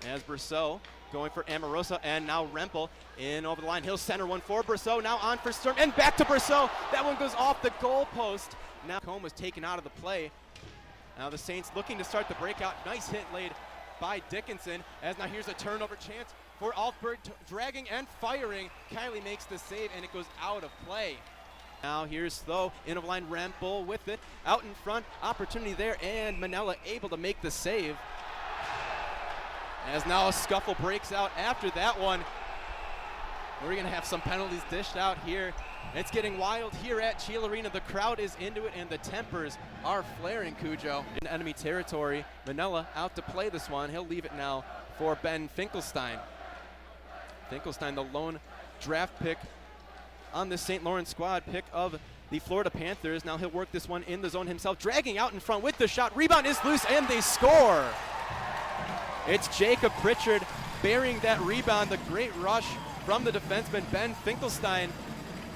as Brosseau going for Amorosa, and now Rempal in over the line. He'll center one for Brosseau, now on for Sturm, and back to Brosseau. That one goes off the goal post. Now Combe was taken out of the play. Now the Saints looking to start the breakout. Nice hit laid by Dickinson, as now here's a turnover chance for Alkberg, dragging and firing. Kielly makes the save, and it goes out of play. Now here's Though, in of line, Rempal with it, out in front, opportunity there, and Manella able to make the save. As now a scuffle breaks out after that one. We're gonna have some penalties dished out here. It's getting wild here at Cheel Arena. The crowd is into it, and the tempers are flaring, Cujo. In enemy territory, Manella out to play this one. He'll leave it now for Ben Finkelstein. Finkelstein, the lone draft pick on the St. Lawrence squad, pick of the Florida Panthers. Now he'll work this one in the zone himself, dragging out in front with the shot. Rebound is loose, and they score. It's Jacob Pritchard burying that rebound. The great rush from the defenseman Ben Finkelstein,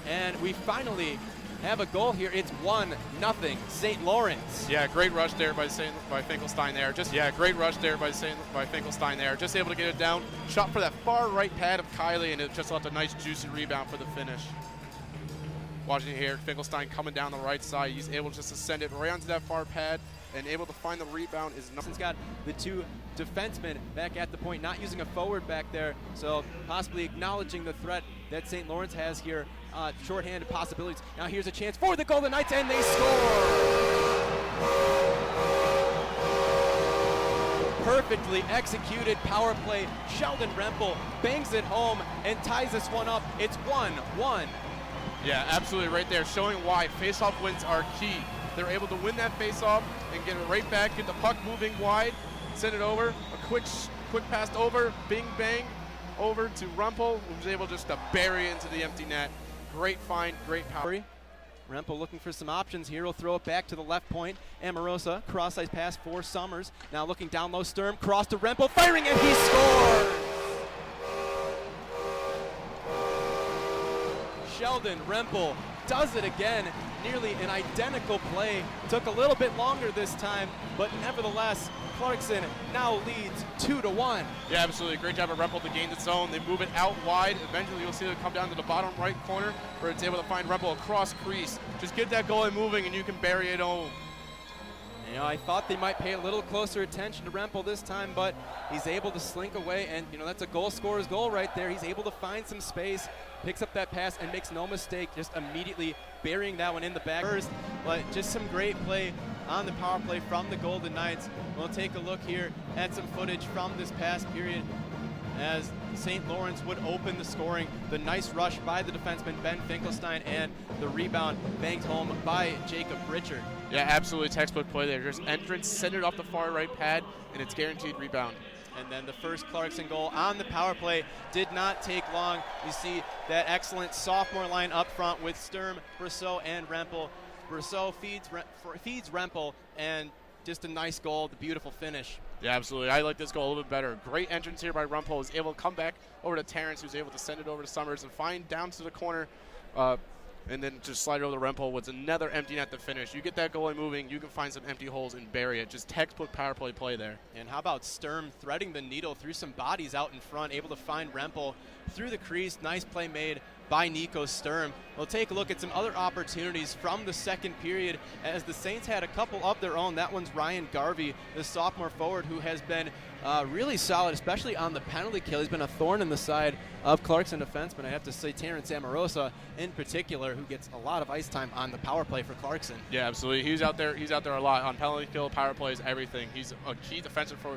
and we finally have a goal here. It's 1-0 St. Lawrence. Yeah, great rush there by Finkelstein there. Great rush there by Finkelstein there. Just able to get it down. Shot for that far right pad of Kielly, and it just left a nice juicy rebound for the finish. Watching it here, Finkelstein coming down the right side. He's able just to send it right onto that far pad and able to find the rebound. He's got the two defensemen back at the point, not using a forward back there, so possibly acknowledging the threat that St. Lawrence has here. Shorthanded possibilities. Now here's a chance for the Golden Knights, and they score! Perfectly executed power play. Sheldon Rempal bangs it home and ties this one up. It's 1-1. Yeah, absolutely right there, showing why face-off wins are key. They're able to win that face-off and get it right back, get the puck moving wide, send it over, a quick pass over, bing bang, over to Rempal, who was able just to bury it into the empty net. Great find, great power. Rempal looking for some options here. He'll throw it back to the left point. Amorosa, cross-ice pass for Summers. Now looking down low, Sturm, cross to Rempal, firing, and he scores! Sheldon Rempal does it again. Nearly an identical play. Took a little bit longer this time, but nevertheless, Clarkson now leads 2-1. Yeah, absolutely. Great job of Rempal to gain the zone. They move it out wide. Eventually, you'll see it come down to the bottom right corner where it's able to find Rempal across crease. Just get that goalie moving, and you can bury it home. You know, I thought they might pay a little closer attention to Rempal this time, but he's able to slink away, and you know that's a goal scorer's goal right there. He's able to find some space, picks up that pass, and makes no mistake, just immediately burying that one in the back first. But just some great play on the power play from the Golden Knights. We'll take a look here at some footage from this past period as St. Lawrence would open the scoring. The nice rush by the defenseman Ben Finkelstein, and the rebound banged home by Jacob Pritchard. Yeah, absolutely textbook play there. Just entrance, send it off the far right pad, and it's guaranteed rebound. And then the first Clarkson goal on the power play did not take long. You see that excellent sophomore line up front with Sturm, Brosseau, and Rempal. Brosseau feeds Rempal, and just a nice goal, the beautiful finish. Yeah, absolutely. I like this goal a little bit better. Great entrance here by Rempal. Is able to come back over to Terrence, who's able to send it over to Summers and find down to the corner, and then just slide it over to Rempal with another empty net to finish. You get that goalie moving, you can find some empty holes and bury it. Just textbook power play there. And how about Sturm threading the needle through some bodies out in front, able to find Rempal through the crease. Nice play made by Nico Sturm. We'll take a look at some other opportunities from the second period as the Saints had a couple of their own. That one's Ryan Garvey, the sophomore forward, who has been really solid, especially on the penalty kill. He's been a thorn in the side of Clarkson defensemen. I have to say Terrence Amorosa in particular, who gets a lot of ice time on the power play for Clarkson. Yeah, absolutely. He's out there a lot on penalty kill, power plays, everything. He's a key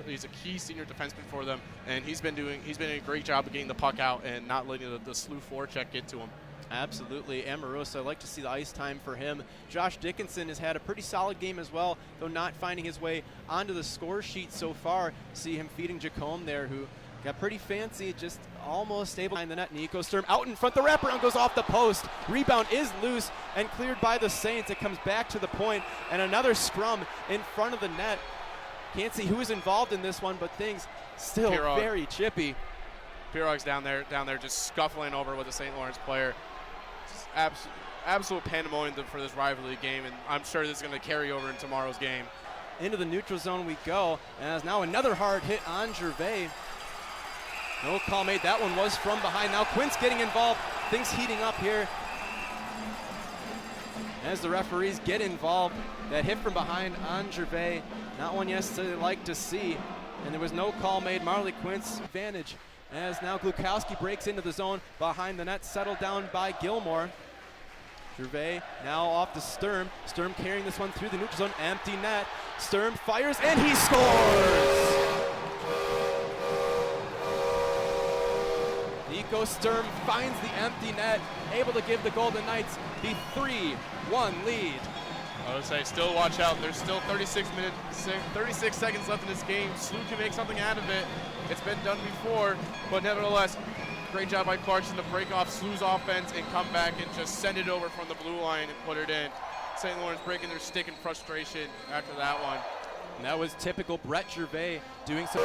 he's a key senior defenseman for them, and he's been doing a great job of getting the puck out and not letting the slew forecheck get to him. Absolutely. Amorosa, I'd like to see the ice time for him. Josh Dickinson has had a pretty solid game as well, though not finding his way onto the score sheet so far. See him feeding Jacome there, who got pretty fancy, just almost able to find the net. Nico Sturm out in front. The wraparound goes off the post. Rebound is loose and cleared by the Saints. It comes back to the point, and another scrum in front of the net. Can't see who is involved in this one, but things still very chippy. Pierog's down there just scuffling over with a St. Lawrence player. Absolute pandemonium for this rivalry game, and I'm sure this is going to carry over in tomorrow's game. Into the neutral zone we go, as now another hard hit on Gervais. No call made. That one was from behind. Now Quint's getting involved. Things heating up here as the referees get involved. That hit from behind on Gervais, not one necessarily like to see. And there was no call made. Marley Quint's advantage as now Glukowski breaks into the zone behind the net, settled down by Gilmore. Gervais now off to Sturm. Sturm carrying this one through the neutral zone, empty net. Sturm fires and he scores! Nico Sturm finds the empty net, able to give the Golden Knights the 3-1 lead. I would say still watch out. There's still 36 seconds left in this game. SLU can make something out of it. It's been done before, but nevertheless, great job by Clarkson to break off SLU's offense and come back and just send it over from the blue line and put it in. St. Lawrence breaking their stick in frustration after that one. And that was typical Brett Gervais doing some.